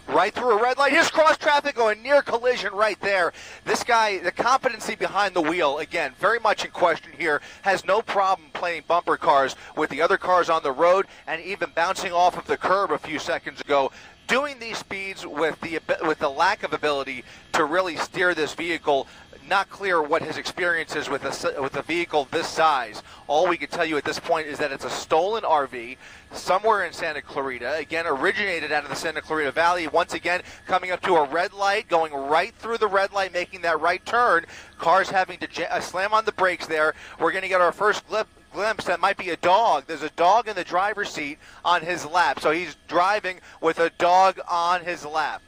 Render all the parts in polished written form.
right through a red light. Here's cross traffic going near collision right there. This guy, the competency behind the wheel, again, very much in question here, has no problem playing bumper cars with the other cars on the road and even bouncing off of the curb a few seconds ago. Doing these speeds with the lack of ability to really steer this vehicle. Not clear what his experience is with a vehicle this size. All we can tell you at this point is that it's a stolen RV somewhere in Santa Clarita. Again, originated out of the Santa Clarita Valley. Once again, coming up to a red light, going right through the red light, making that right turn. Cars having to slam on the brakes there. We're going to get our first glimpse that might be a dog. There's a dog in the driver's seat on his lap. So he's driving with a dog on his lap.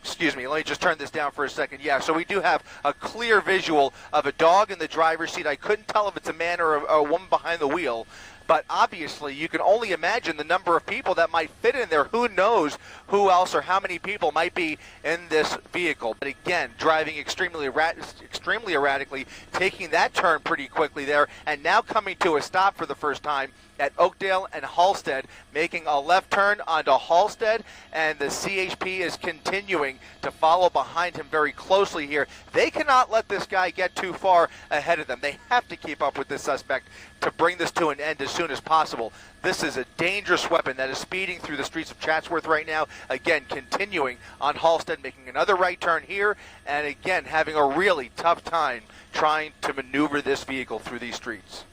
Excuse me, let me just turn this down for a second. Yeah, so we do have a clear visual of a dog in the driver's seat. I couldn't tell if it's a man or a woman behind the wheel, but obviously you can only imagine the number of people that might fit in there. Who knows who else or how many people might be in this vehicle. But again, driving extremely erratically, taking that turn pretty quickly there, and now coming to a stop for the first time at Oakdale and Halstead, making a left turn onto Halstead, and the CHP is continuing to follow behind him very closely here. They cannot let this guy get too far ahead of them. They have to keep up with this suspect to bring this to an end as soon as possible. This is a dangerous weapon that is speeding through the streets of Chatsworth right now. Again, continuing on Halstead, making another right turn here, and again, having a really tough time trying to maneuver this vehicle through these streets.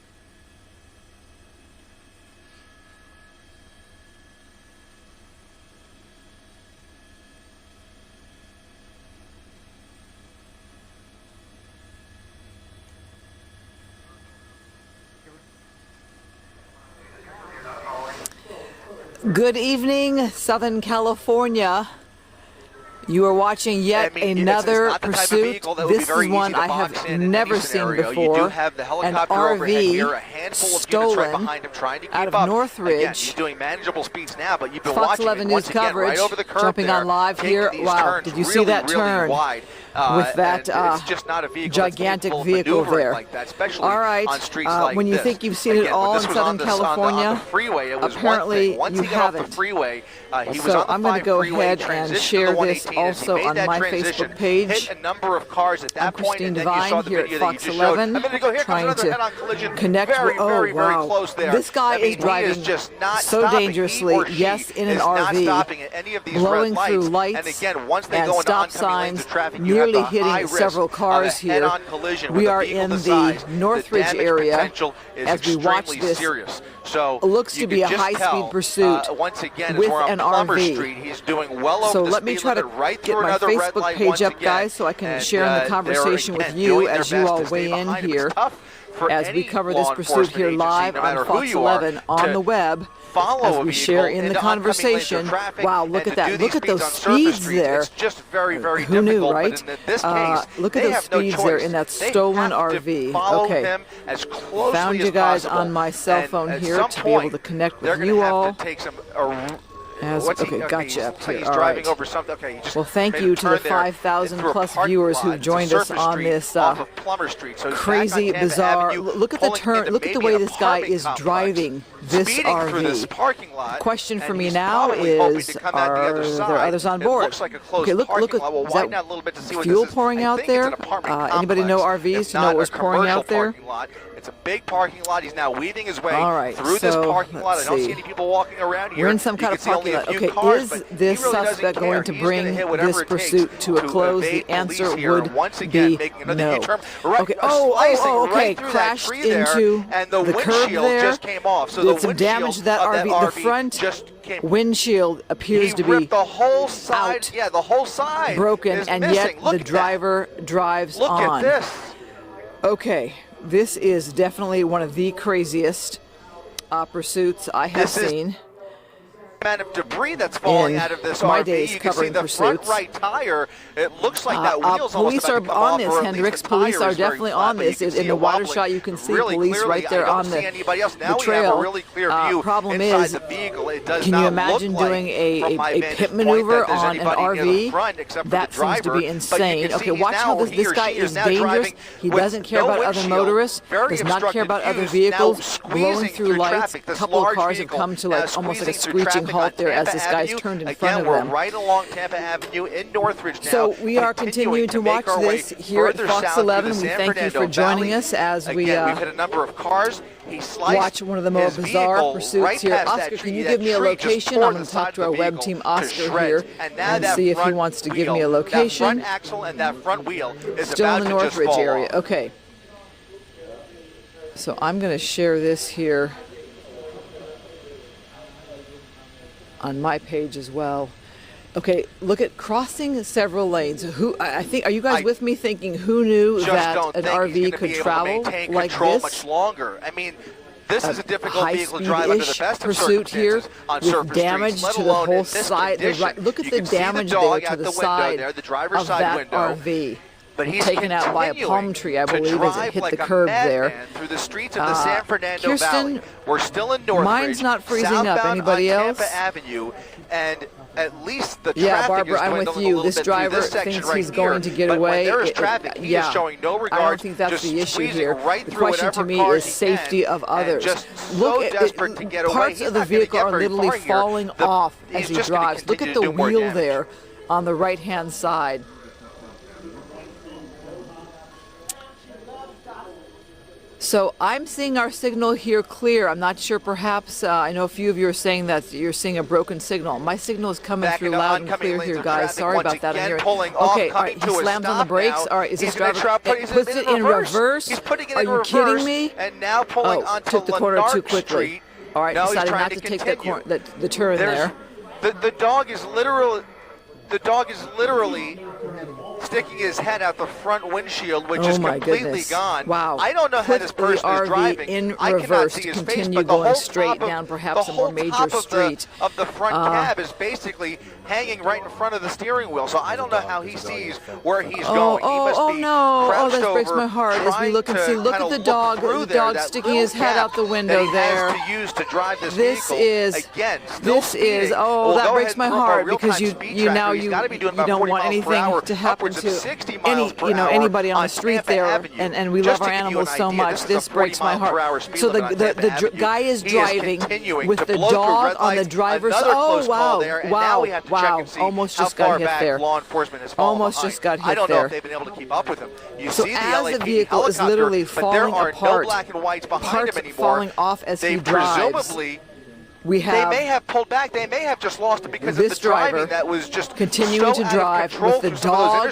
Good evening, Southern California. You are watching yet another pursuit. This is one I have never seen before. An RV stolen out of Northridge. He's doing manageable speeds now, but you've been Fox watching 11 News coverage, jumping on live here. Wow, did you see that turn? With that gigantic vehicle there. All right, when you think you've seen it all in Southern California, apparently you haven't. So I'm going to go ahead and share this also on my Facebook page. I'm Christine Devine here at Fox 11, trying to connect with, oh wow, this guy is driving so dangerously, yes, in an RV, blowing through lights and stop signs, nearly hitting several cars here. We are in the Northridge area as we watch this. It looks to be a high-speed pursuit with an RV. He's doing well. So let me try to get my Facebook page up, guys, so I can share in the conversation with you as you all weigh in here as we cover this pursuit here live on Fox 11 on the web. As we share in the conversation. Wow, look at that. Look at those speeds there. It's just very, very Who knew, difficult, right? But in this case, look at those speeds there in that stolen RV. Okay. Found you guys on my cell phone here to be able to connect with you all. Okay, gotcha up here. All right. Well, thank you to the 5,000 plus viewers who joined us on this crazy, bizarre. Look at the turn. Look at the way this guy is driving this RV. Question for me now is, are there others on board? Okay, look at, is that fuel pouring out there? Anybody know RVs to know what was pouring out there? It's a big parking lot. He's now weaving his way through this parking lot. I don't see any people walking around here. We're in some kind of parking lot. Okay, is this suspect going to bring this pursuit to a close? The answer would be no. Okay, okay, crashed into the curb there. Did some damage to that RV. The front windshield appears to be out, broken, and yet the driver drives on. Look at this. Okay. This is definitely one of the craziest pursuits I have seen. Amount of debris that's falling out of this RV. You can see the front right tire. It looks like that wheel's police are on this, Hendricks. Police are definitely on this. In the wider shot, you can see police right there on the trail. Problem is, can you imagine doing a pit maneuver on an RV? That seems to be insane. Okay, watch how this guy is dangerous. He doesn't care about other motorists, does not care about other vehicles, blowing through lights. A couple of cars have come to like almost like a screeching halt. halt there as this guy's turned in front of them. We're right along Tampa Avenue in Northridge now. So we are continuing to watch this here at Fox 11. We thank you for joining us as we we've hit a number of cars. Watch one of the more bizarre pursuits here. Oscar, can you give me a location? I'm going to talk to our web team, Oscar, here, and see if he wants to give me a location. That front axle and that front wheel is still in the Northridge area. Off. Okay. So I'm going to share this here on my page as well. Okay, look at crossing several lanes. I think, are you guys with me thinking who knew that an RV could travel like this? Much longer. I mean, this is a difficult vehicle to drive under the best of pursuit here on with damage to the whole side. Look at the damage there to the side of that RV. But he's taken out by a palm tree, I believe, as it hit the curb there. Through the streets of the San Fernando Valley. We're still in Northridge. Mine's not freezing up. Anybody else? Tampa Avenue, and at least the yeah, traffic Barbara, is I'm with you. This driver thinks he's going to get away. There is traffic. He is showing no regard. I don't think that's the issue here. Right the question to me is safety of others. Look at parts of the vehicle are literally falling off as he drives. Look at the wheel there on the right-hand side. So I'm seeing our signal here clear. I'm not sure, perhaps, I know a few of you are saying that you're seeing a broken signal. My signal is coming through loud and clear here, guys. Sorry about that. Okay, all right, he slams on the brakes. All right, is this driver, puts it in reverse? Are you kidding me? And now pulling onto took the corner too quickly. All right, decided not to take the turn there. The dog is literally sticking his head out the front windshield, which is completely gone. Wow. I don't know how this person is driving. In reverse to continue going straight down perhaps a more major street. Of the front cab is basically hanging right in front of the steering wheel, so I don't know how he sees where he's going. He must be no! That breaks my heart as we look and see. Look at the dog sticking his head out the window there. This is that breaks my heart because you don't want anything to happen to anybody on the street there, and we love our animals so much. This breaks my heart. So the guy is driving with the dog on the driver's. Oh wow! Almost just got hit there. Almost just got hit there. I don't know if they've been able to keep up with him. So as the vehicle is literally falling apart, parts falling off as he drives. They may have pulled back. They may have just lost it because of the driving that was just continuing to drive with the dog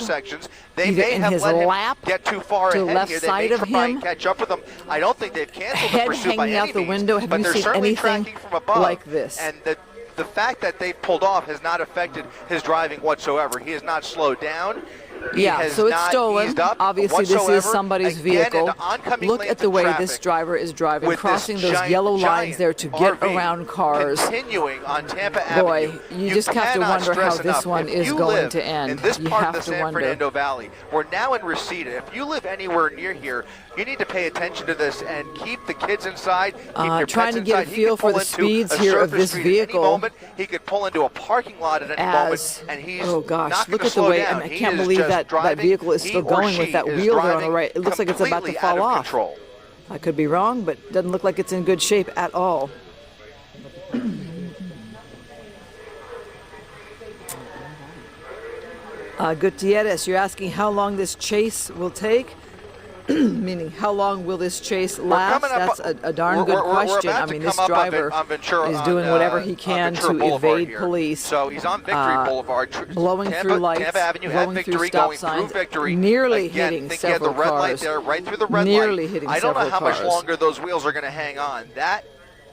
They may in have his let lap him get too far to the ahead left here. side they may of try him. And catch up with them. I don't think they've canceled the Head pursuit by hanging out any the means, window. Have but you they're seen certainly anything tracking from above. like this? And the fact that they've pulled off has not affected his driving whatsoever. He has not slowed down. Yeah, so it's stolen. Obviously, this is somebody's vehicle. Look at the way this driver is driving, crossing those yellow lines there to get around cars. Continuing on Tampa Avenue. Boy, you just have to wonder how this one is going to end. In this you part have of the to San wonder. Fernando Valley, we're now in Reseda. If you live anywhere near here, you need to pay attention to this and keep the kids inside. Keep your trying pets to get inside. a feel for the speeds here of this vehicle. At any moment. He could pull into a parking lot at any moment, and he's not look going to at the slow way. down. I can't believe that vehicle is still going with that wheel there on the right. It looks like it's about to fall off. I could be wrong, but it doesn't look like it's in good shape at all. Gutierrez, you're asking how long this chase will take? Meaning, how long will this chase last? That's a darn good question. I mean, this driver is doing whatever he can to evade police. So he's on Victory Boulevard, blowing through lights, blowing through stop signs, nearly hitting several cars. Red light there, right through the red nearly hitting several cars. I don't know how much longer those wheels are going to hang on. That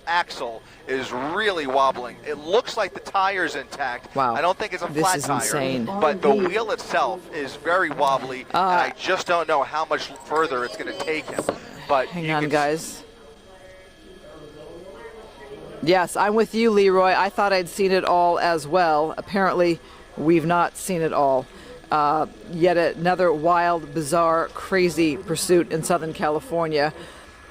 axle is really wobbling. It looks like the tire's intact. Wow. I don't think it's a flat tire. Insane. But the wheel itself is very wobbly, and I just don't know how much further it's going to take him. But hang on, guys. Yes, I'm with you, Leroy. I thought I'd seen it all as well. Apparently, we've not seen it all. Yet another wild, bizarre, crazy pursuit in Southern California.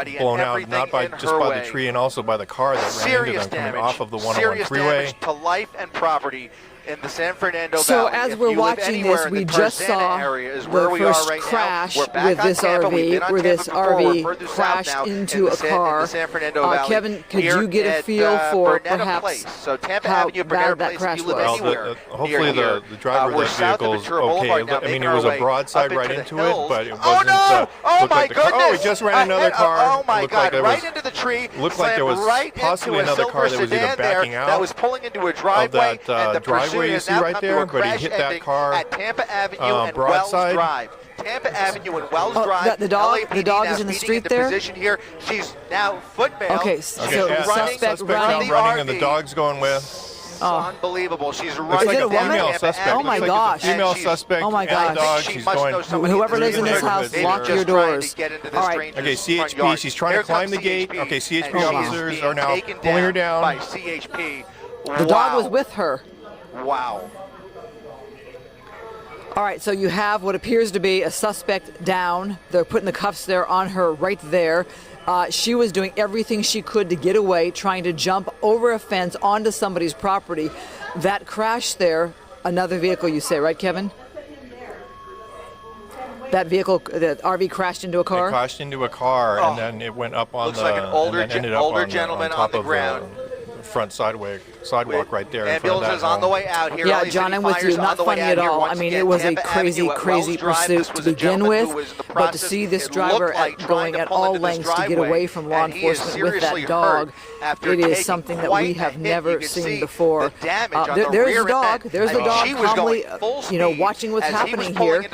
everybody blown and out, everything not by in just her by way. the tree and also by the car that ran into them coming off of the 101 serious freeway. Damage to life and property in the San Fernando So Valley. as we're watching this, we just saw the first crash with this RV, where this RV crashed into a car. Kevin, could you get a feel for perhaps how bad that crash was? Well, hopefully the driver of that vehicle is okay. I mean, it was a broadside right into it, but it wasn't. Oh my goodness! Oh, he just ran another car. Oh my God! Right into the tree. Looked like there was possibly another car that was either backing out that was pulling into a driveway, of that driveway you see right there, but he hit that car at Tampa Avenue and Wells Drive. Tampa Avenue and Wells Drive. The dog is in the street there. Position here. She's now footmail. Okay, so suspect running and the dog's going with. Unbelievable. She's running. Is it a woman? Oh my gosh. Female suspect. Oh my gosh. Dog. She's going. Whoever lives in this house, lock your doors. All right. Okay, CHP. She's trying to climb the gate. Okay, CHP officers are now pulling her down. By CHP. The dog was with her. Wow. All right, so you have what appears to be a suspect down. They're putting the cuffs there on her right there. She was doing everything she could to get away, trying to jump over a fence onto somebody's property. That crash there, another vehicle you say, right, Kevin? That vehicle, the RV crashed into a car? It crashed into a car, and then it went up on Looks like an older gentleman on the ground. Front sidewalk right there. Ambulance is on the way out here. Yeah, John, I'm with you. Not funny at all. I mean, it was a crazy pursuit to begin with, but to see this driver going at all lengths to get away from law enforcement with that dog, it is something that we have never seen before. There's the dog. There's the dog calmly, watching what's happening here.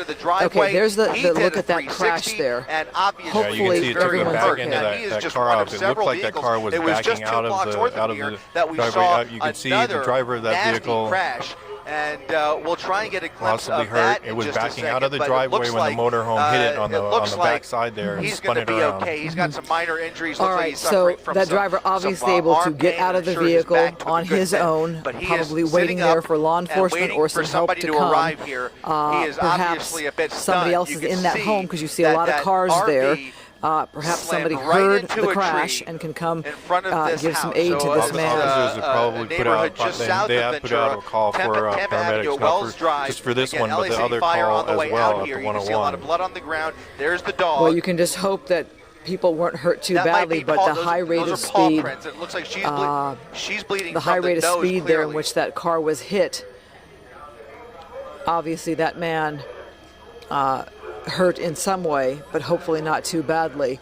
Okay, there's the look at that crash there. Hopefully, everyone's okay. That car off. It looked like that car was backing out of the that we saw you can see the driver of that vehicle crash, and we'll try and get a glimpse possibly of hurt. that. It was backing out of the driveway when the motorhome hit it on the back side there. He's going to be okay. He's got some minor injuries. All right, so that driver obviously able to get out of the vehicle on his own, probably waiting there for law enforcement or some help to come. Perhaps somebody else is in that home because you see a lot of cars there. Perhaps somebody heard the crash and can come give some aid to this man. Officers have probably put out, they have put out a call for paramedics, not just for this one, but the other call as well at the 101. See a lot of blood on the ground. There's the dog. Well, you can just hope that people weren't hurt too badly, but the high rate of speed, it looks like she's bleeding. The high rate of speed there in which that car was hit. Obviously, that man hurt in some way, but hopefully not too badly.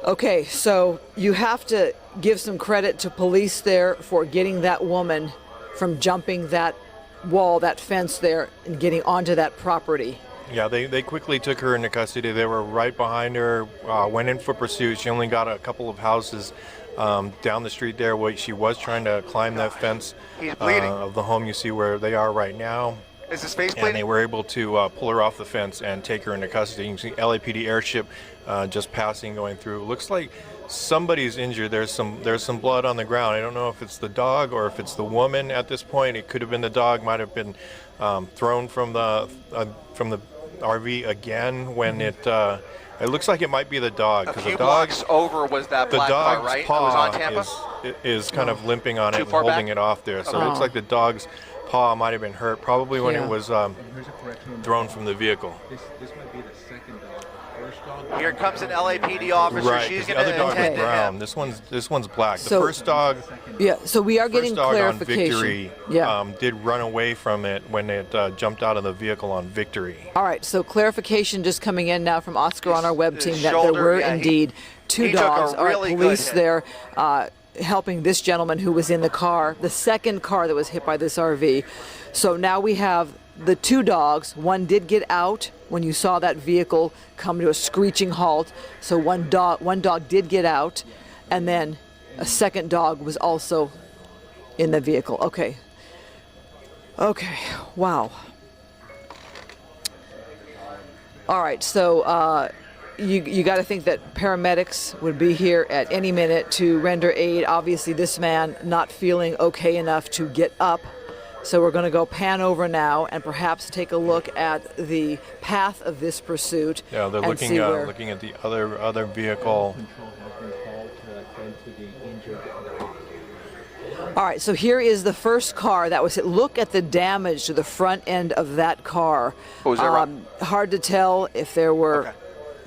Okay, so you have to give some credit to police there for getting that woman from jumping that wall, that fence there, and getting onto that property. Yeah, they quickly took her into custody. They were right behind her, went in for pursuit. She only got a couple of houses down the street there where she was trying to climb that fence of the home you see where they are right now. Is his face bleeding? And they were able to pull her off the fence and take her into custody. You can see LAPD airship just passing, going through. Looks like somebody's injured. There's some blood on the ground. I don't know if it's the dog or if it's the woman at this point. It could have been the dog. Might have been thrown from the RV again when it looks like it might be the dog. A few blocks over was that black car, right? It was on Tampa? Is kind of limping on it and holding it off there. So it looks like the dog's paw might have been hurt, probably when it was thrown from the vehicle. This might be the second dog. First dog. Here comes an LAPD officer. Right, she's the going other to dog attend is to brown. him. This one's black. So, the first dog. Yeah. So we are getting clarification. On Victory, did run away from it when it jumped out of the vehicle on Victory. All right. So clarification just coming in now from Oscar on our web team that there were indeed two dogs. All right, police there. Helping this gentleman who was in the car, the second car that was hit by this RV. So now we have the two dogs. One did get out when you saw that vehicle come to a screeching halt. So one dog did get out, and then a second dog was also in the vehicle. Okay. Wow. All right. So you got to think that paramedics would be here at any minute to render aid. Obviously, this man not feeling okay enough to get up. So we're going to go pan over now and perhaps take a look at the path of this pursuit. Yeah, they're looking at the other vehicle. All right, so here is the first car that was hit. Look at the damage to the front end of that car. Oh, is that right? Hard to tell if there were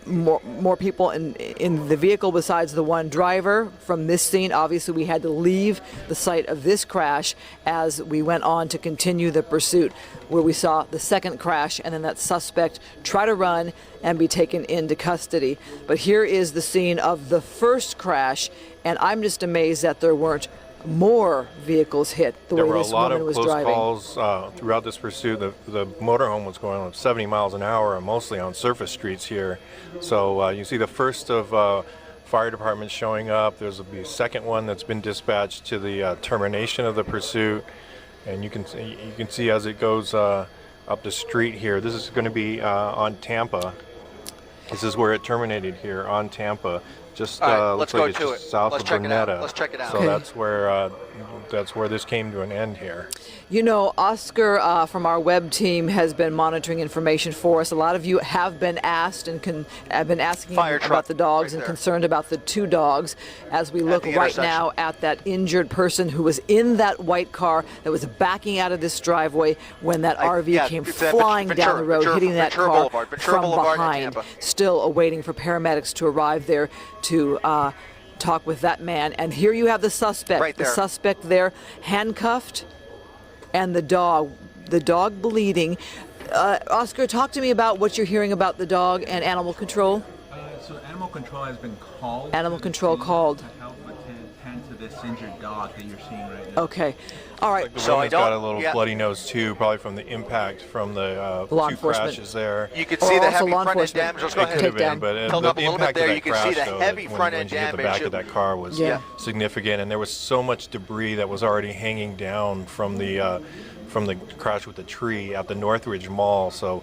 more people in the vehicle besides the one driver. From this scene, obviously we had to leave the site of this crash as we went on to continue the pursuit, where we saw the second crash and then that suspect try to run and be taken into custody. But here is the scene of the first crash, and I'm just amazed that there weren't more vehicles hit the way this woman was driving. There were a lot of close calls throughout this pursuit. The motorhome was going on 70 miles an hour, mostly on surface streets here. So you see the first of fire departments showing up. There's a second one that's been dispatched to the termination of the pursuit, and you can see as it goes up the street here. This is going to be on Tampa. This is where it terminated here on Tampa. Just looks like it's just south of Burnetta. Let's check it out. So that's where this came to an end here. You know, Oscar from our web team has been monitoring information for us. A lot of you have been asked and have been asking about the dogs and concerned about the two dogs as we look right now at that injured person who was in that white car that was backing out of this driveway when that RV came flying down the road, hitting that car from behind. Still awaiting for paramedics to arrive there to talk with that man. And here you have the suspect. Right there. The suspect there, handcuffed, and the dog bleeding. Oscar, talk to me about what you're hearing about the dog and animal control. So animal control has been called. Animal control called. To help attend to this injured dog that you're seeing right now. Okay. All right. Like the woman's got a little bloody nose too, probably from the impact from the two crashes there. You could see the heavy front end damage. Let's go ahead. It could have been, but the impact of that crash, though, when she hit the back of that car was significant, and there was so much debris that was already hanging down from the crash with the tree at the Northridge Mall. So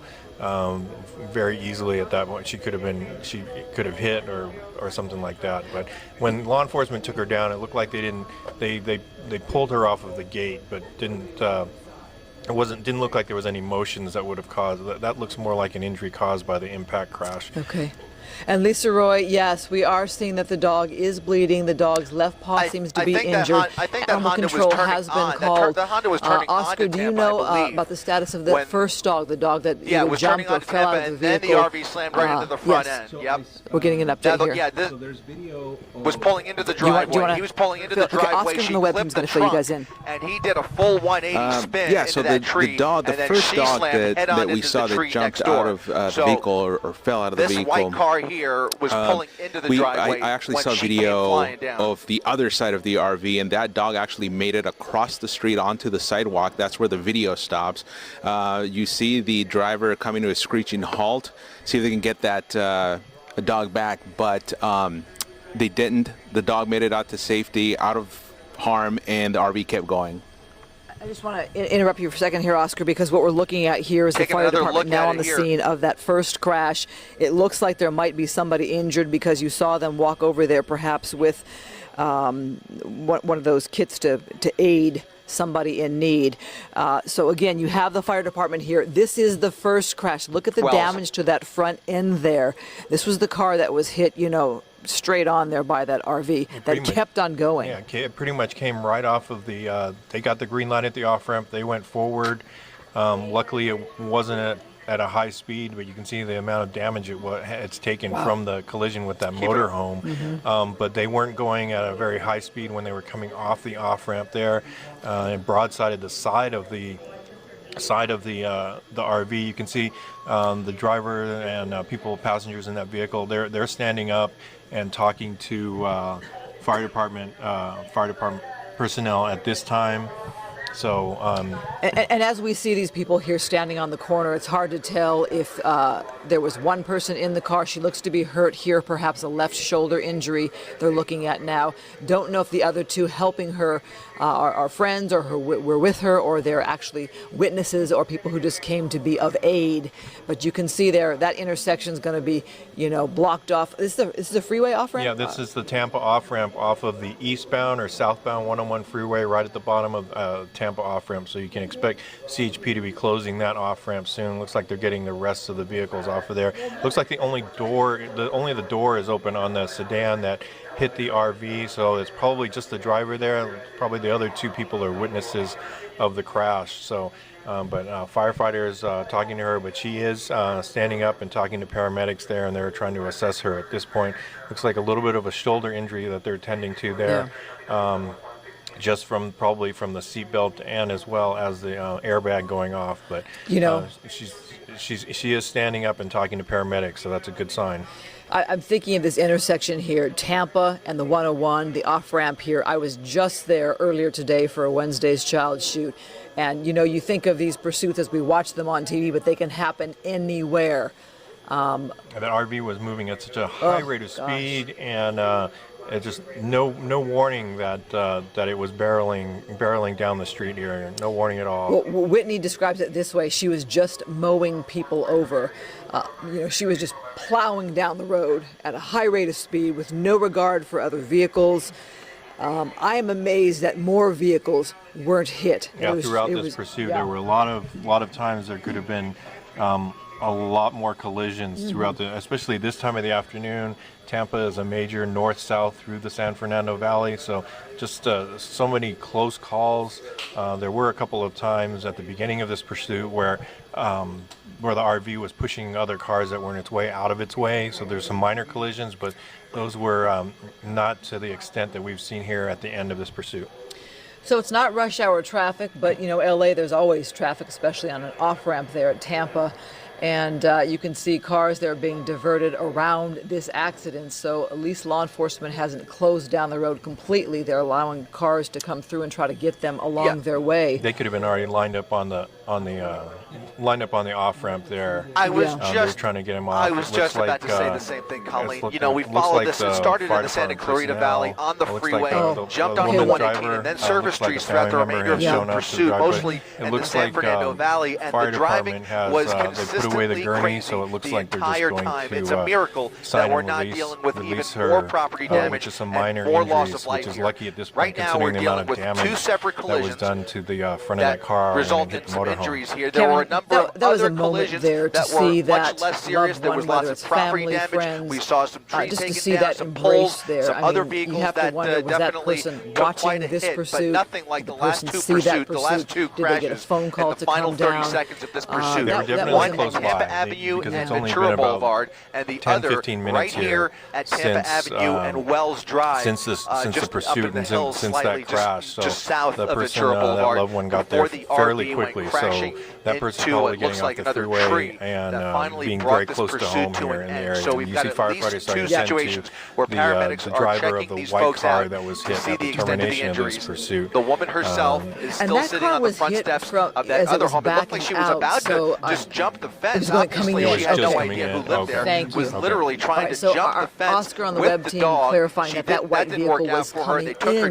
very easily at that point she could have hit or something like that. But when law enforcement took her down, it looked like they pulled her off of the gate, but didn't look like there was any motions that would have caused that. That looks more like an injury caused by the impact crash. Okay. And Lisa Roy, yes, we are seeing that the dog is bleeding. The dog's left paw seems to be injured. I think that Animal Honda control was turning has been on. called. The Honda was turning on Oscar, to do you Tampa, know about the status of the first dog, the dog that was jumped or fell out of the vehicle? And then the RV slammed right into the front end. So we're getting an update here. Yeah, so there's video was pulling into the driveway. He was pulling into the driveway. Oscar from the web team's going to fill you guys in. And he did a full 180 spin into that tree. The first dog that we saw that jumped out of the vehicle or fell out of the vehicle. This white car here was pulling into the driveway. I actually saw video of the other side of the RV, and that dog actually made it across the street onto the sidewalk. That's where the video stops. You see the driver coming to a screeching halt, see if they can get that dog back, but they didn't. The dog made it out to safety, out of harm, and the RV kept going. I just want to interrupt you for a second here, Oscar, because what we're looking at here is the fire department now on the scene of that first crash. It looks like there might be somebody injured because you saw them walk over there perhaps with one of those kits to aid somebody in need. So again, you have the fire department here. This is the first crash. Look at the damage to that front end there. This was the car that was hit, straight on there by that RV that kept on going. Yeah, it pretty much came right off of the, they got the green light at the off-ramp, they went forward. Luckily it wasn't at a high speed, but you can see the amount of damage it's taken from the collision with that motorhome. But they weren't going at a very high speed when they were coming off the off-ramp there, and broadsided the side of the RV. You can see the driver and passengers in that vehicle. They're standing up and talking to fire department personnel at this time. So, and as we see these people here standing on the corner, it's hard to tell if there was one person in the car. She looks to be hurt here, perhaps a left shoulder injury they're looking at now. Don't know if the other two helping her are friends or were with her, or they're actually witnesses or people who just came to be of aid. But you can see there that intersection is going to be, blocked off. Is the freeway off-ramp? Yeah, this is the Tampa off-ramp off of the eastbound or southbound 101 freeway right at the bottom of Tampa. Tampa off-ramp, so you can expect CHP to be closing that off-ramp soon. Looks like they're getting the rest of the vehicles off of there. Looks like only the door is open on the sedan that hit the RV, so it's probably just the driver there. Probably the other two people are witnesses of the crash. So, but firefighters talking to her, but she is standing up and talking to paramedics there, and they're trying to assess her at this point. Looks like a little bit of a shoulder injury that they're tending to there. Yeah. Just probably from the seatbelt and as well as the airbag going off. But she is standing up and talking to paramedics, so that's a good sign. I'm thinking of this intersection here, Tampa and the 101, the off-ramp here. I was just there earlier today for a Wednesday's Child shoot. And, you think of these pursuits as we watch them on TV, but they can happen anywhere. That RV was moving at such a high rate of speed, and it just no warning that it was barreling down the street here. No warning at all. Well, Whitney describes it this way: she was just mowing people over. She was just plowing down the road at a high rate of speed with no regard for other vehicles. I am amazed that more vehicles weren't hit. Yeah, throughout this pursuit, there were a lot of times there could have been a lot more collisions throughout especially this time of the afternoon. Tampa is a major north-south through the San Fernando Valley, so just so many close calls. There were a couple of times at the beginning of this pursuit where the RV was pushing other cars that were in its way out of its way, so there's some minor collisions, but those were not to the extent that we've seen here at the end of this pursuit. So it's not rush hour traffic, but LA, there's always traffic, especially on an off-ramp there at Tampa. And you can see cars that are being diverted around this accident. So at least law enforcement hasn't closed down the road completely. They're allowing cars to come through and try to get them along their way. They could have been already lined up on the off ramp there. I was just trying to get him off. I was just about to say the same thing, Colleen. We followed this. It started in the Santa Clarita Valley on the freeway, jumped onto 118, and then service streets throughout the remainder of the pursuit, mostly in the San Fernando Valley. And the driving was consistently crazy so it looks the like entire time. It's a miracle that we're not dealing with even more property damage and more loss of life here. Lucky at this point, right now, we're dealing with two separate collisions that was done to the front of that car resulted in some injuries here. There were a number of other collisions there that were much less serious. There was lots of property damage. Friends, we saw some trees taken down, some poles, some other vehicles that definitely took quite a hit, but nothing like the last two pursuits, the last two crashes in the final 30 seconds of this pursuit. One at Tampa Avenue and Ventura Boulevard, and the other right here at Tampa Avenue and Wells Drive, since the pursuit and since that crash. So just south the of person, Ventura Boulevard, that loved one got there fairly RV quickly. So that person probably getting off the freeway and being very close to home here in the area. So we've got at least two situations where paramedics are checking these folks out to see the extent of the injuries. The woman herself is still sitting on the front steps of that other home. It looked like she was about to just jump the fence. Obviously, she had no idea who lived there. Was literally trying to jump the fence with the dog. That white vehicle was coming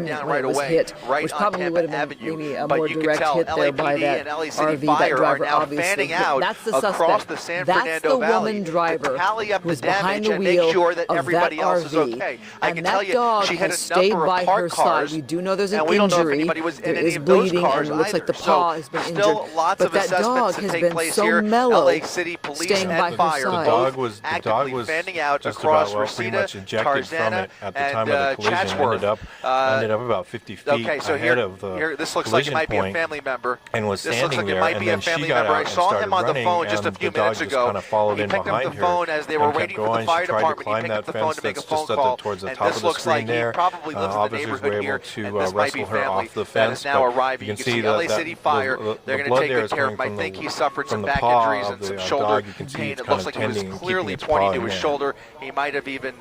in when it was hit, which probably would have been maybe a more direct hit there by that RV. That driver obviously. That's the suspect. The San That's Fernando the woman driver who was behind the wheel sure that of everybody that else RV. Is okay. I And can that tell you, dog she had has a number stayed of by parked her cars, side. We do know there's an and we don't know if injury. anybody was in There any is of those bleeding, cars and it looks like the either. paw So has been still injured. lots But of that dog assessments to has take been place so here. mellow, LA City Police staying by and her fire side. both actively fanning out just across about, pretty much Reseda, ejected from Tarzana, it at the time of the and collision. Chatsworth. Ended up about 50 feet ahead of the here, this looks like it might be a point family member. and was This standing looks like there, it might and be a then family she got member. out I and saw started him on the running, phone just a and few the dog minutes just ago. kind of followed He in picked up behind the her phone as they were and kept waiting for the going. fire She tried to department. He climb picked that up the phone fence to make a that's phone just at call, towards the and top this of the looks like screen he there. probably lives in the Officers were neighborhood here, able to and this might be wrestle her family off the that fence, is now but arriving. you You can see LA City Fire. They're going to take good care of him. I think he suffered some back injuries and some shoulder pain. It looks like he was clearly pointing to his shoulder. He might have even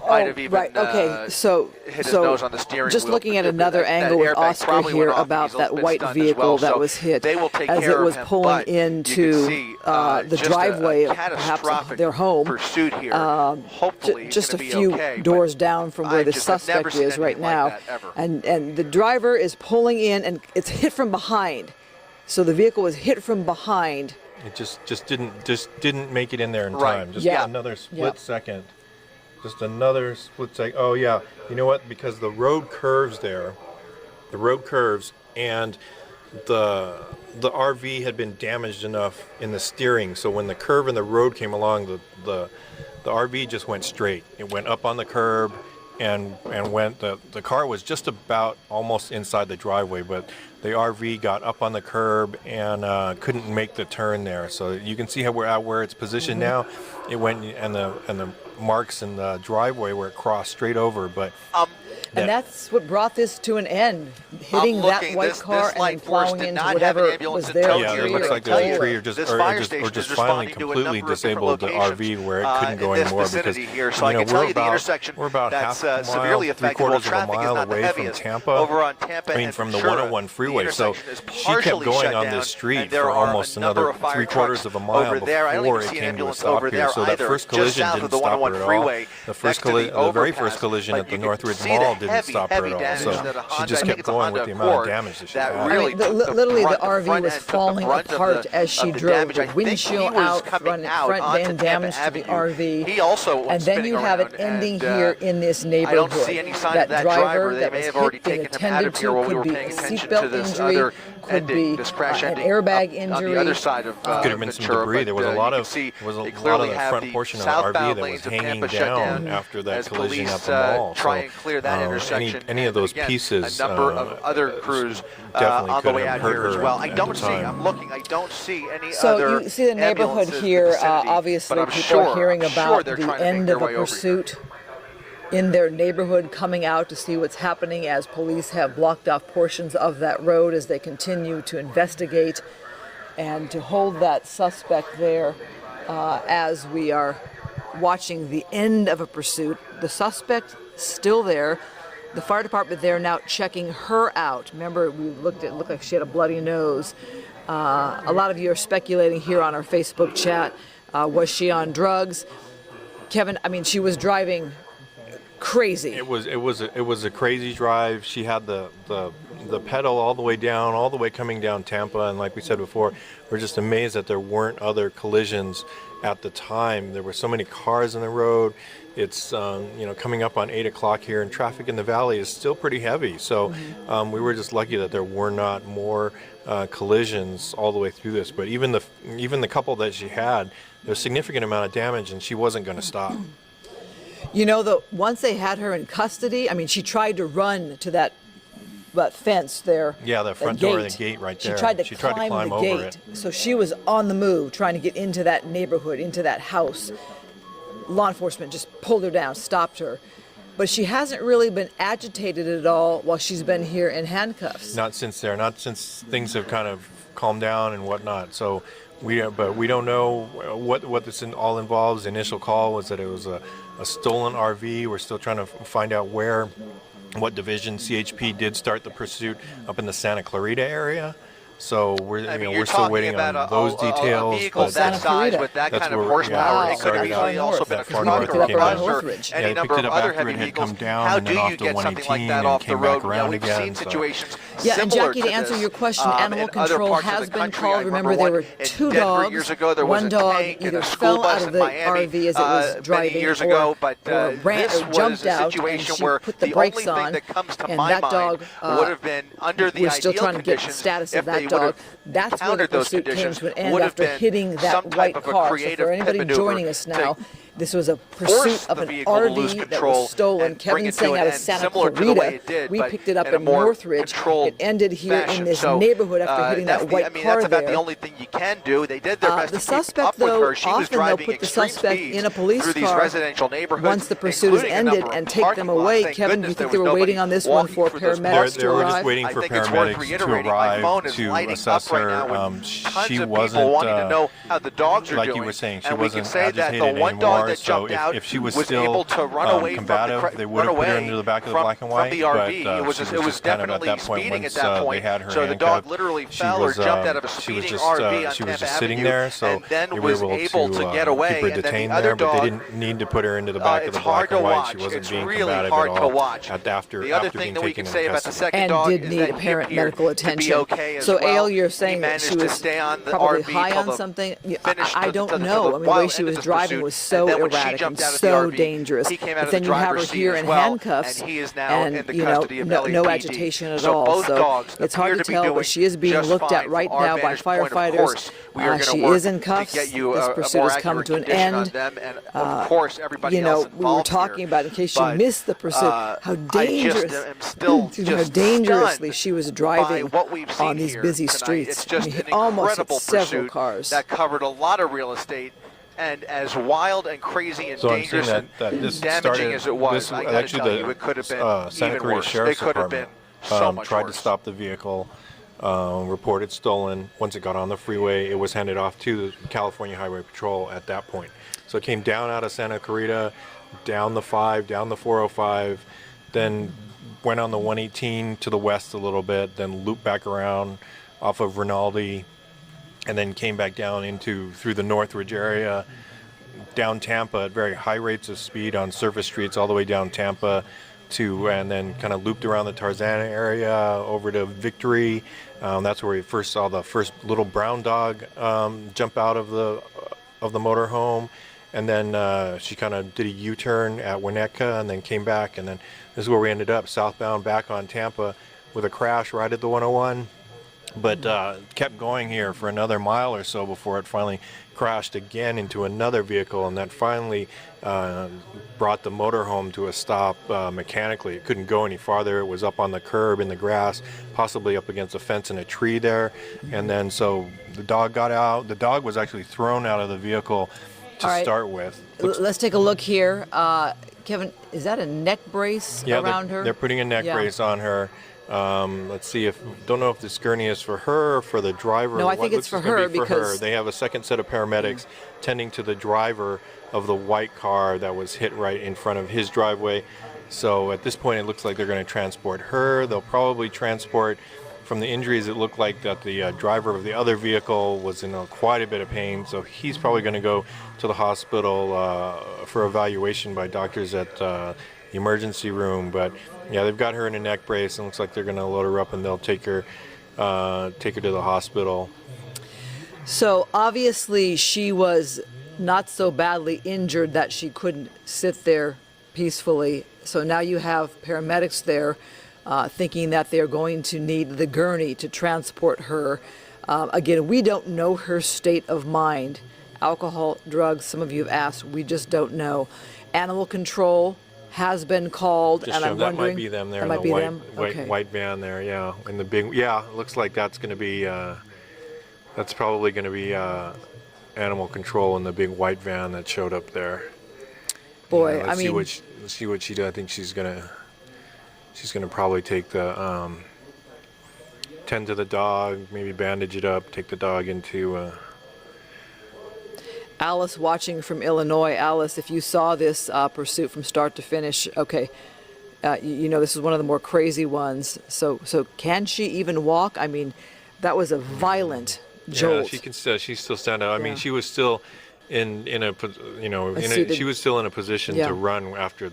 Okay, so hit his nose on the steering just wheel. looking at another angle with Oscar here about that white vehicle that was hit as it was pulling into the driveway of perhaps their home, just a few doors down from where the suspect is right now. And the driver is pulling in, and it's hit from behind. So the vehicle was hit from behind. It just didn't make it in there in time. Just another split second. Just another split second. Oh yeah, you know what? Because the road curves there, and the RV had been damaged enough in the steering, so when the curve in the road came along, the RV just went straight. It went up on the curb and went. The car was just about almost inside the driveway, but the RV got up on the curb and couldn't make the turn there. So you can see how we're at where it's positioned now. It went and the marks in the driveway where it crossed straight over, but. And that's what brought this to an end, hitting that white car and then plowing into whatever was there. Yeah, it looks like the tree or just finally completely disabled the RV where it couldn't go anymore because we're about half a mile, 3/4 of a mile away from Tampa. I mean, from the 101 freeway. So she kept going on this street for almost another 3/4 of a mile before it came to a stop here. So that first collision didn't stop her at all. The very first collision at the Northridge Mall didn't stop her at all. So she just kept going with the amount of damage that she had. Literally, the RV was falling apart as she drove. The windshield out, front end damage to the RV. And then you have it ending here in this neighborhood. That driver that was hit and attended to could be a seatbelt injury, could be an airbag injury. Could have been some debris. There was a lot of the front portion of the RV that was hanging down after that collision at the mall. So any of those pieces, a number of other crews on the way out here as well. I don't see. I'm looking. I don't see any other. So you see the neighborhood here. Obviously, people are hearing about the end of a pursuit in their neighborhood, coming out to see what's happening as police have blocked off portions of that road as they continue to investigate and to hold that suspect there as we are watching the end of a pursuit. The suspect still there. The fire department there now checking her out. Remember, we looked at it looked like she had a bloody nose. A lot of you are speculating here on our Facebook chat. Was she on drugs? Kevin, I mean, she was driving crazy. It was a crazy drive. She had the pedal all the way down, all the way coming down Tampa, and like we said before, we're just amazed that there weren't other collisions at the time. There were so many cars in the road. It's coming up on 8 o'clock here, and traffic in the valley is still pretty heavy. So we were just lucky that there were not more collisions all the way through this. But even the couple that she had, there's a significant amount of damage, and she wasn't going to stop. You know, once they had her in custody, I mean, she tried to run to that fence there. Yeah, the front door of the gate right there. She tried to climb the gate. So she was on the move, trying to get into that neighborhood, into that house. Law enforcement just pulled her down, stopped her. But she hasn't really been agitated at all while she's been here in handcuffs. Not since things have kind of calmed down and whatnot. So we don't know what this all involves. The initial call was that it was a stolen RV. We're still trying to find out what division. CHP did start the pursuit up in the Santa Clarita area. So we're still waiting on those details. A vehicle that size with that kind of horsepower, it could have easily also been a truck or a bus or any number of other heavy vehicles. How do you get something like that off the road? We've seen situations similar to this. And Jackie, to answer your question, animal control has been called. Remember, there were two dogs. One dog either fell out of the RV as it was driving or ran or jumped out, and she put the brakes on, and that dog would have been under the we're still trying to get the status of that dog. That's where the pursuit came to an end after hitting that white car. So for anybody joining us now, this was a pursuit of an RV that was stolen. Kevin saying out of Santa Clarita. We picked it up in Northridge. It ended here in this neighborhood after hitting that white car that's about there. the only thing you can do. They did their best the to keep suspect, up with though, her. She was often they'll driving put the extreme suspect speeds in a police through these car residential neighborhoods, once the pursuit is ended and take them away. Kevin, do you think they were waiting on this one for paramedics to arrive? They were just waiting for paramedics to arrive to assess her. She wasn't, like you were saying, she wasn't agitated anymore. So if she was still combative, they would have put her into the back of the black and white. But it was definitely at that point once they had her handcuffed. She was just sitting there, so they were able to keep her detained there, but they didn't need to put her into the back of the black and white. She wasn't being combative at all after being taken into custody. And did need apparent medical attention. So, Ale, you're saying that she was probably high on something? I don't know. I mean, the way she was driving was so erratic and so dangerous. But then you have her here in handcuffs, and no agitation at all. So it's hard to tell, but she is being looked at right now by firefighters. She is in cuffs. This pursuit has come to an end. We were talking about, in case you missed the pursuit, how dangerously she was driving on these busy streets. Almost hit several cars. That covered a lot of real estate. And as wild and crazy and dangerous and damaging as it was, I gotta tell you, it could have been even worse. It could have been so much tried worse. to stop the vehicle, reported stolen. Once it got on the freeway, it was handed off to the California Highway Patrol at that point. So it came down out of Santa Clarita, down the 5, down the 405, then went on the 118 to the west a little bit, then looped back around off of Rinaldi, and then came back down through the Northridge area, down Tampa at very high rates of speed on surface streets all the way down Tampa and then kind of looped around the Tarzana area over to Victory. That's where we first saw the first little brown dog jump out of the motorhome. And then she kind of did a U-turn at Winnetka and then came back. And then this is where we ended up, southbound back on Tampa with a crash right at the 101. But kept going here for another mile or so before it finally crashed again into another vehicle, and that finally brought the motorhome to a stop mechanically. It couldn't go any farther. It was up on the curb in the grass, possibly up against a fence and a tree there. And then so the dog got out. The dog was actually thrown out of the vehicle to start with. Let's take a look here. Kevin, is that a neck brace around her? They're putting a neck brace on her. Let's see don't know if this gurney is for her or for the driver. No, I think it's for her because they have a second set of paramedics tending to the driver of the white car that was hit right in front of his driveway. So at this point, it looks like they're going to transport her. They'll probably transport, from the injuries, it looked like that the driver of the other vehicle was in quite a bit of pain. So he's probably going to go to the hospital for evaluation by doctors at the emergency room. But yeah, they've got her in a neck brace, and looks like they're going to load her up and they'll take her to the hospital. So obviously she was not so badly injured that she couldn't sit there peacefully. So now you have paramedics there thinking that they're going to need the gurney to transport her. Again, we don't know her state of mind. Alcohol, drugs, some of you have asked, we just don't know. Animal control has been called, and I'm wondering. That might be them there in the white van there, yeah. And the big, it looks like that's going to be, that's probably going to be animal control in the big white van that showed up there. Boy, let's see what she did. I think she's gonna probably take the tend to the dog, maybe bandage it up, take the dog into. Alice watching from Illinois. Alice, if you saw this pursuit from start to finish, okay, this is one of the more crazy ones. So can she even walk? I mean, that was a violent jolt. Yeah, she can still. She's still standing up. I mean, she was still she was still in a position to run after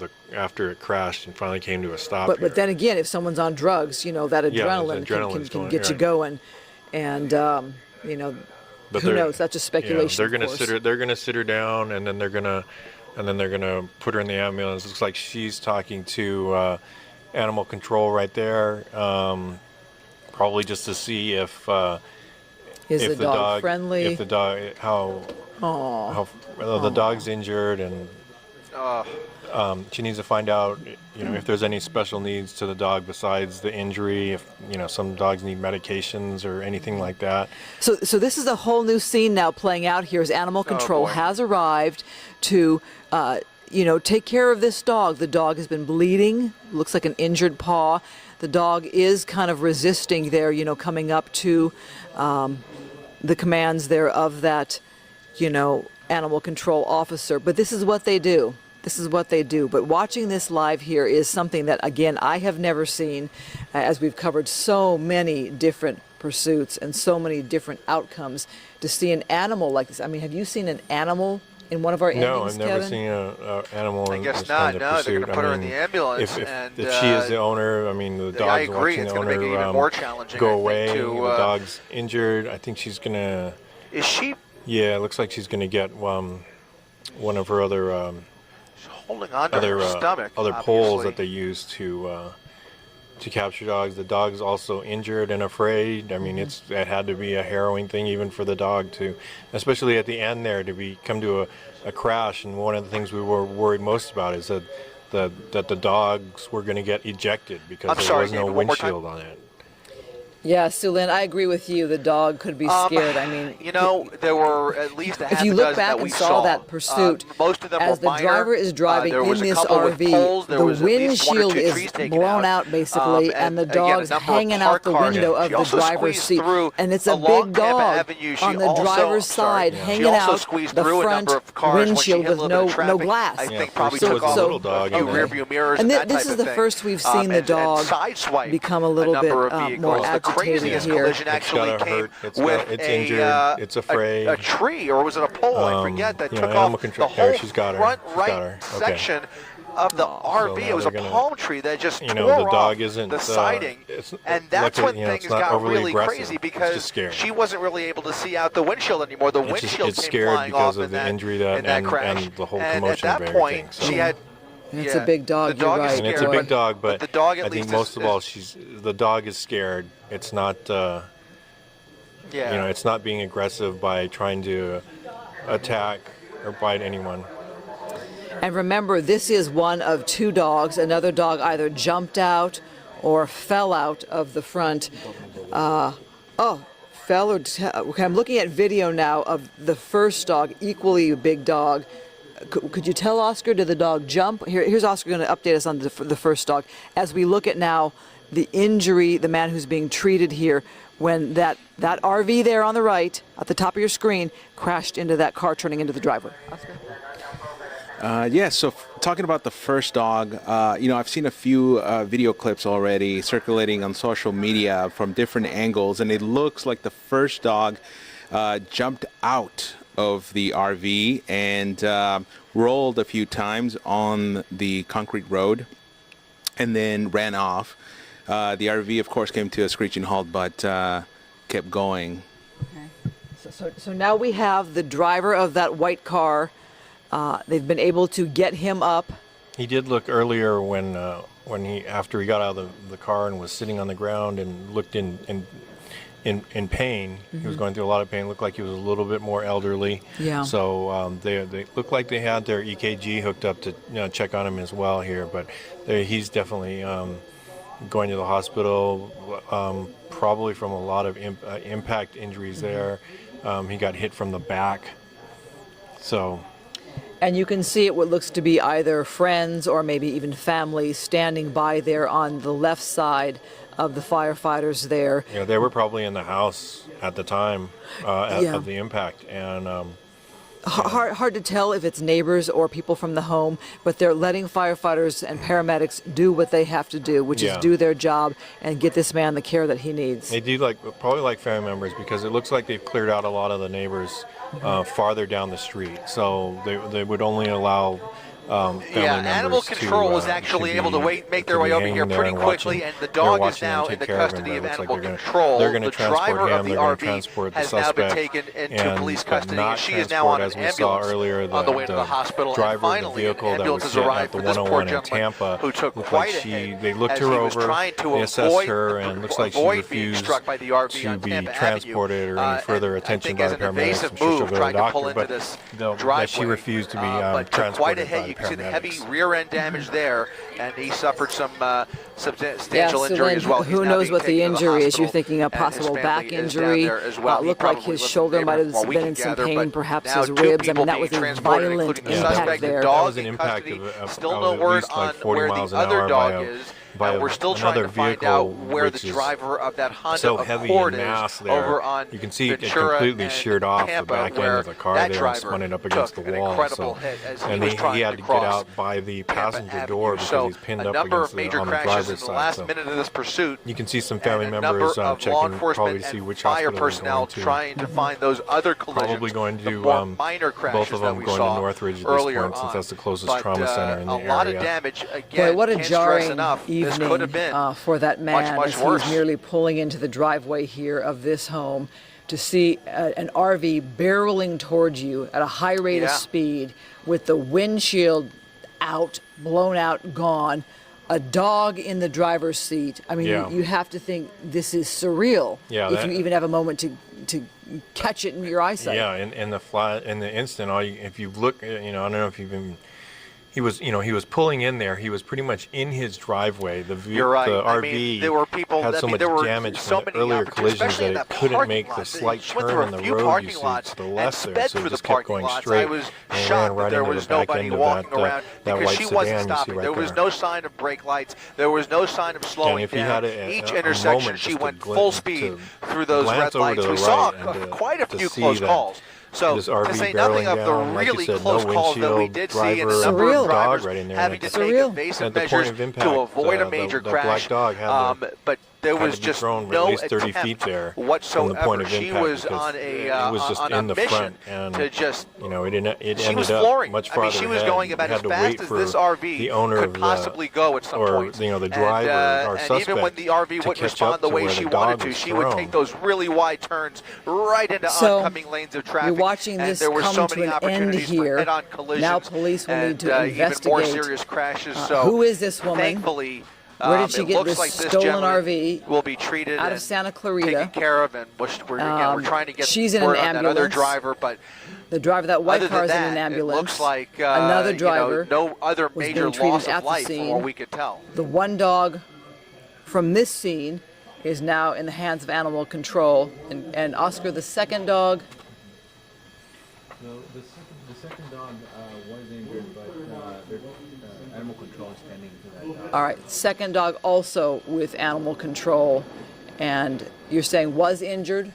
it crashed and finally came to a stop. But then again, if someone's on drugs, that adrenaline can get you going, and But who knows? That's just speculation. They're gonna sit her down, and then they're gonna put her in the ambulance. It looks like she's talking to animal control right there, probably just to see if the dog friendly, if the dog how the dog's injured, and she needs to find out if there's any special needs to the dog besides the injury, if some dogs need medications or anything like that. So this is a whole new scene now playing out here as animal control has arrived to take care of this dog. The dog has been bleeding, looks like an injured paw. The dog is kind of resisting there, coming up to the commands there of that animal control officer. But this is what they do. This is what they do. But watching this live here is something that, again, I have never seen, as we've covered so many different pursuits and so many different outcomes. To see an animal like this, I mean, have you seen an animal in one of our endings, No, I've never seen an animal in this kind of pursuit. They're going to put her in the ambulance. If she is the owner, I mean, the dog's watching the owner go away. The dog's injured. I think she's going to... Is she... Yeah, it looks like she's going to get one of her other holding on to her stomach, other poles that they use to capture dogs. The dog's also injured and afraid. I mean, it had to be a harrowing thing even for the dog to, especially at the end there, to come to a crash. And one of the things we were worried most about is that the dogs were going to get ejected because there was no windshield on it. Yeah, Sulin, I agree with you. The dog could be scared. I mean, you know, there were at least a half if you look back and saw that pursuit, most of them as the driver is driving in this RV, the windshield is blown out basically, and the dog's hanging out the window of the driver's seat. And it's a big dog on the driver's side, hanging out the front windshield with no glass. I think probably took off a little dog. Rearview mirrors and this is the first we've seen the dog become a little bit more agitated. Craziest collision actually came with it's injured, it's afraid. A tree, or was it a pole? I forget, that took off the whole front right section of the RV. It was a palm tree that just tore off the siding. And that's when things got really crazy, because she wasn't really able to see out the windshield anymore. The windshield came flying off in that crash. And the whole commotion at that point, she had... It's a big dog. You're right. And it's a big dog, but the dog, I think most of all, the dog is scared. It's not, it's not being aggressive by trying to attack or bite anyone. And remember, this is one of two dogs. Another dog either jumped out or fell out of the front. Fell or... Okay, I'm looking at video now of the first dog, equally a big dog. Could you tell Oscar, did the dog jump? Here's Oscar going to update us on the first dog. As we look at now the injury, the man who's being treated here, when that RV there on the right, at the top of your screen, crashed into that car, turning into the driver. Oscar? So talking about the first dog, I've seen a few video clips already circulating on social media from different angles, and it looks like the first dog jumped out of the RV and rolled a few times on the concrete road and then ran off. The RV, of course, came to a screeching halt, but kept going. Okay. So now we have the driver of that white car. They've been able to get him up. He did look earlier when after he got out of the car and was sitting on the ground and looked in pain. Mm-hmm. He was going through a lot of pain. Looked like he was a little bit more elderly. Yeah. So they looked like they had their EKG hooked up to check on him as well here. But he's definitely going to the hospital, probably from a lot of impact injuries there. He got hit from the back. So. And you can see it what looks to be either friends or maybe even family standing by there on the left side of the firefighters there. Yeah, they were probably in the house at the time of the impact, and hard to tell if it's neighbors or people from the home, but they're letting firefighters and paramedics do what they have to do, which is do their job and get this man the care that he needs. They do probably like family members, because it looks like they've cleared out a lot of the neighbors farther down the street, so they would only allow Animal Control was actually able to make their way over here pretty quickly, and the dog is now in the custody of Animal Control. The driver of the RV has now been taken into police custody, and she is now on an ambulance on the way to the hospital. And finally, an ambulance has arrived for this poor gentleman who took quite a hit they looked as her he over, was trying to they assessed her, and looks like she refused being struck by the RV to on be Tampa transported Avenue. or any further attention by the paramedics. As an evasive move, trying to pull into this driveway, she refused to be but transported quite a by hit. the You can see the paramedics. heavy rear-end damage there, and he suffered some substantial injury as well. Who knows what the injury is? You're thinking a possible back injury. Looked like his shoulder might have been in some pain, perhaps his ribs. I mean, that was a violent impact there. That was an impact of still no word on where the other dog is. We're still trying to find out where the driver of that Honda Accord is over on you can see it Ventura completely sheared off the back end of the car there and spun it up against the wall. So, and he had to get out by the passenger door because he's pinned up against the driver's side. So minute of this pursuit, you can see some family members checking, probably see which hospital personnel trying to find those other collisions. Probably going to minor both of them going to Northridge at this point, since that's the closest trauma center in the area. A lot of damage again. Boy, what a jarring evening for that man as he's merely pulling into the driveway here of this home. to see an RV barreling towards you at a high rate of speed with the windshield out, blown out, gone, a dog in the driver's seat. I mean, you have to think this is surreal if you even have a moment to catch it in your eyesight. Yeah, in the instant, if you look, I don't know if you've been. He was pulling in there. He was pretty much in his driveway. You're right. The RV I mean, there were people, had so much damage from the earlier collisions that it couldn't make the slight turn on the road you see to the left there, so it just kept going straight and ran right into the back end of that white sedan you see right there. There was no sign of brake lights. There was no sign of slowing down. Each intersection, she went full speed through those red lights. We saw quite a few close calls. So to say nothing of the really close calls that we did see, and a number of drivers having to take evasive measures to avoid a major crash. But there was just no attempt whatsoever. She was on a mission to just. She was flooring. Much farther. She was going about as fast as this RV could possibly go at some point. The driver, our suspect, and even when the RV wouldn't respond the way she wanted to, she would take those really wide turns right into oncoming lanes of traffic. You're watching this come to an end here. Now police will need to investigate. Even more serious crashes. Who is this woman? Thankfully, where did she get this stolen RV? Will be treated out of Santa Clarita, taken care of, and we're trying to get she's in an ambulance. That other driver, but the driver, that white car, is in an ambulance. It looks like another driver, no other major loss of life, from what we could tell. The one dog from this scene is now in the hands of animal control, and Oscar, the second dog. No, the second dog was injured, but animal control is tending to that dog. All right, second dog also with animal control, and you're saying was injured?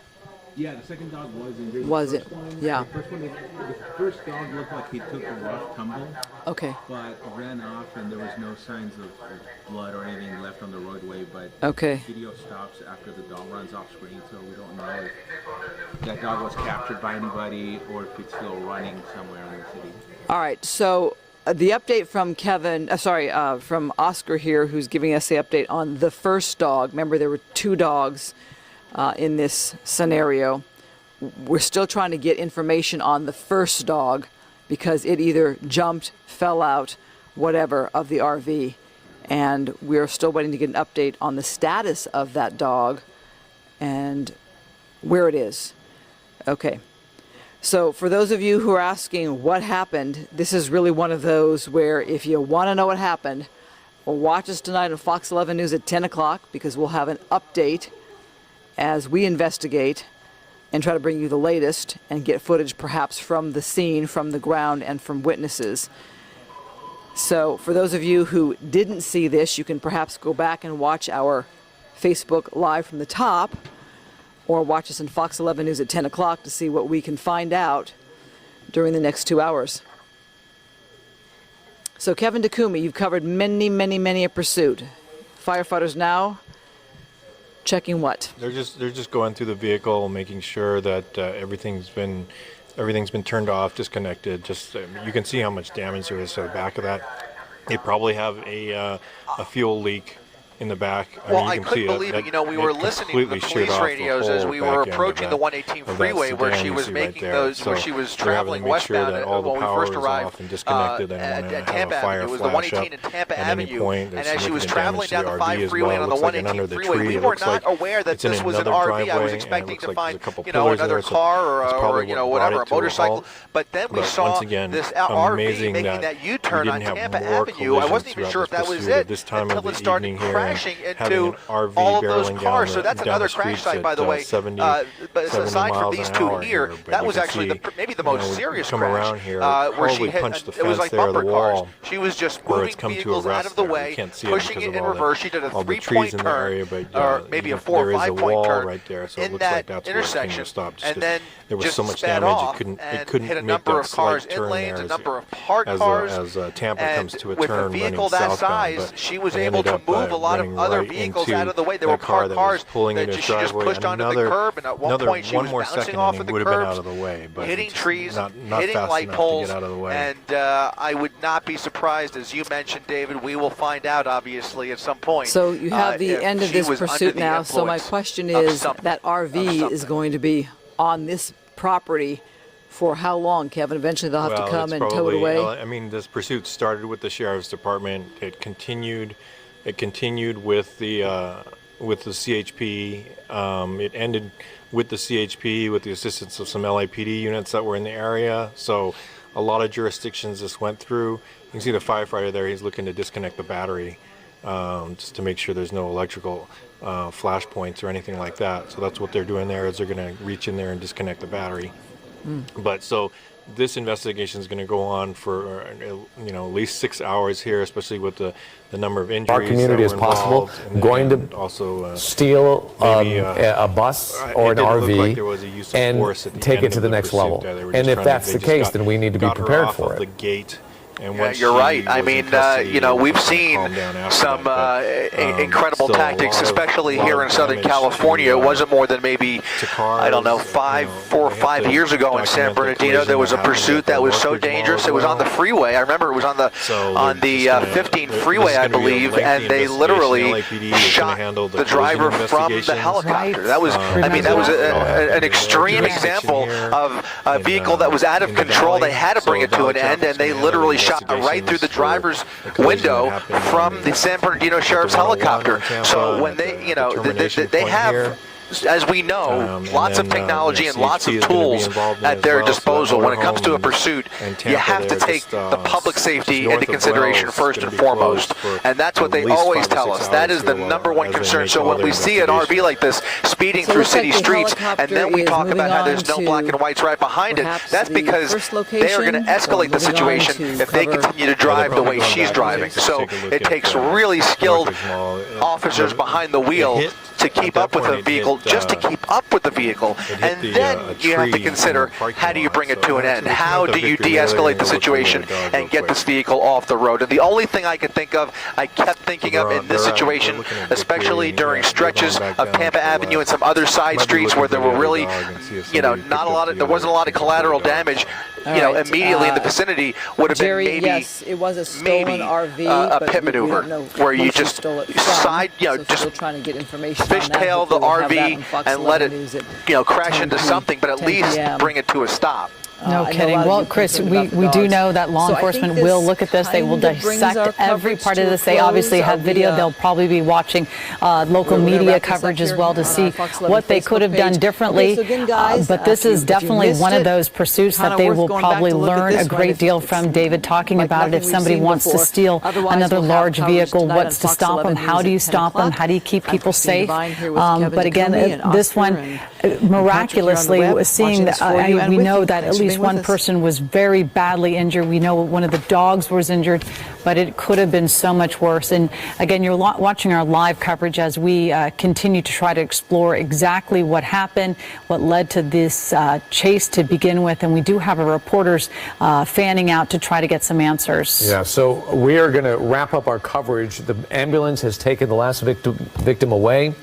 Yeah, the second dog was injured. Was it? Yeah. The first dog looked like he took a rough tumble. Okay. But ran off, and there was no signs of blood or anything left on the roadway. But video stops after the dog runs off screen, so we don't know if that dog was captured by anybody or if it's still running somewhere in the city. All right. So the update from from Oscar here, who's giving us the update on the first dog. Remember, there were two dogs in this scenario. We're still trying to get information on the first dog because it either jumped, fell out, whatever, of the RV. And we're still waiting to get an update on the status of that dog and where it is. Okay. So for those of you who are asking what happened, this is really one of those where if you want to know what happened, watch us tonight on Fox 11 News at 10 o'clock because we'll have an update as we investigate and try to bring you the latest and get footage perhaps from the scene, from the ground, and from witnesses. So for those of you who didn't see this, you can perhaps go back and watch our Facebook Live from the top or watch us on Fox 11 News at 10 o'clock to see what we can find out during the next 2 hours. So Kevin Takumi, you've covered many a pursuit. Firefighters now checking what? They're just going through the vehicle, making sure that everything's been turned off, disconnected. Just you can see how much damage there is to the back of that. They probably have a fuel leak in the back. I couldn't believe it. We were listening to the police radios as we were approaching the 118 freeway where she was making those, where she was traveling westbound when we first arrived at Tampa. It was the 118 and Tampa Avenue, and as she was traveling down the 5 freeway and on the 118 freeway, we were not aware that this was an RV. I was expecting to find, another car or whatever, a motorcycle, but then we saw this RV making that U-turn on Tampa Avenue. I wasn't even sure if that was it until it started crashing into all of those cars. So that's another crash site, by the way. But aside from these two here, that was actually maybe the most serious crash where she hit. It was like bumper cars. She was just moving vehicles out of the way, pushing it in reverse. She did a 3-point turn, or maybe a 4 or 5-point turn in that intersection, and then just sped off and hit a number of cars in lanes, a number of parked cars. As Tampa comes to a with a vehicle that size, she was able to move a lot of other vehicles out of the way. There were parked cars that she just pushed onto the curb, and at one point she was bouncing off of the curbs, hitting trees, hitting light poles, and I would not be surprised, as you mentioned, David, we will find out, obviously, at some point. So you have the end of this pursuit now, so my question is, that RV is going to be on this property for how long, Kevin? Eventually they'll have to come and tow it away? I mean, this pursuit started with the Sheriff's Department. It continued with the CHP. It ended with the CHP with the assistance of some LAPD units that were in the area. So a lot of jurisdictions this went through. You can see the firefighter there. He's looking to disconnect the battery just to make sure there's no electrical flash points or anything like that. So that's what they're doing there, is they're going to reach in there and disconnect the battery. But so this investigation is going to go on for at least 6 hours here, especially with the number of injuries. Our community is possible going to also steal a bus or an RV and take it to the next level. And if that's the case, then we need to be prepared for it. Yeah, you're right. I mean, we've seen some incredible tactics, especially here in Southern California. It wasn't more than maybe, I don't know, 4 or 5 years ago in San Bernardino. There was a pursuit that was so dangerous. It was on the freeway. I remember it was on the 15 freeway, I believe, and they literally shot the driver from the helicopter. That was, that was an extreme example of a vehicle that was out of control. They had to bring it to an end, and they literally shot right through the driver's window from the San Bernardino Sheriff's helicopter. So when they have, as we know, lots of technology and lots of tools at their disposal. When it comes to a pursuit, you have to take the public safety into consideration first and foremost. And that's what they always tell us. That is the #1 concern. So when we see an RV like this speeding through city streets, and then we talk about how there's no black and whites right behind it, that's because they are going to escalate the situation if they continue to drive the way she's driving. So it takes really skilled officers behind the wheel to keep up with a vehicle, just to keep up with the vehicle. And then you have to consider, how do you bring it to an end? How do you de-escalate the situation and get this vehicle off the road? And the only thing I could think of, I kept thinking of in this situation, especially during stretches of Tampa Avenue and some other side streets where there were really, there wasn't a lot of collateral damage, immediately in the vicinity, would have Jerry, been maybe, yes, it was a stolen RV, a pit maneuver where you just side, just trying to get information fishtail the RV and let it, crash into something, but at least bring it to a stop. No kidding. Well, Chris, we do know that law enforcement will look at this. They will dissect every part of this. They obviously have video. They'll probably be watching local media coverage as well to see what they could have done differently. But this is definitely one of those pursuits that they will probably learn a great deal from. David talking about it. If somebody wants to steal another large vehicle, what's to stop them? How do you stop them? How do you keep people safe? But again, this one, miraculously, seeing that we know that at least one person was very badly injured. We know one of the dogs was injured, but it could have been so much worse. And again, you're watching our live coverage as we continue to try to explore exactly what happened, what led to this chase to begin with. And we do have our reporters fanning out to try to get some answers. Yeah, so we are going to wrap up our coverage. The ambulance has taken the last victim away.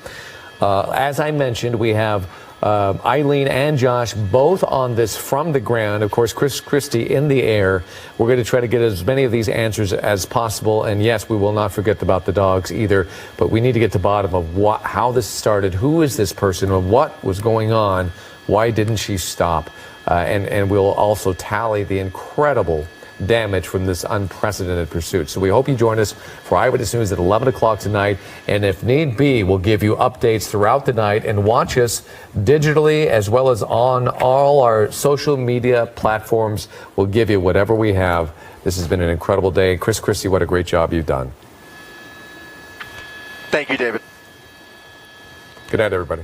As I mentioned, we have Eileen and Josh both on this from the ground. Of course, Chris Christie in the air. We're going to try to get as many of these answers as possible. And yes, we will not forget about the dogs either. But we need to get to the bottom of how this started. Who is this person? And what was going on? Why didn't she stop? And we'll also tally the incredible damage from this unprecedented pursuit. So we hope you join us for Eyewitness News at 11 o'clock tonight. And if need be, we'll give you updates throughout the night, and watch us digitally as well as on all our social media platforms. We'll give you whatever we have. This has been an incredible day. Chris Christie, what a great job you've done. Thank you, David. Good night, everybody.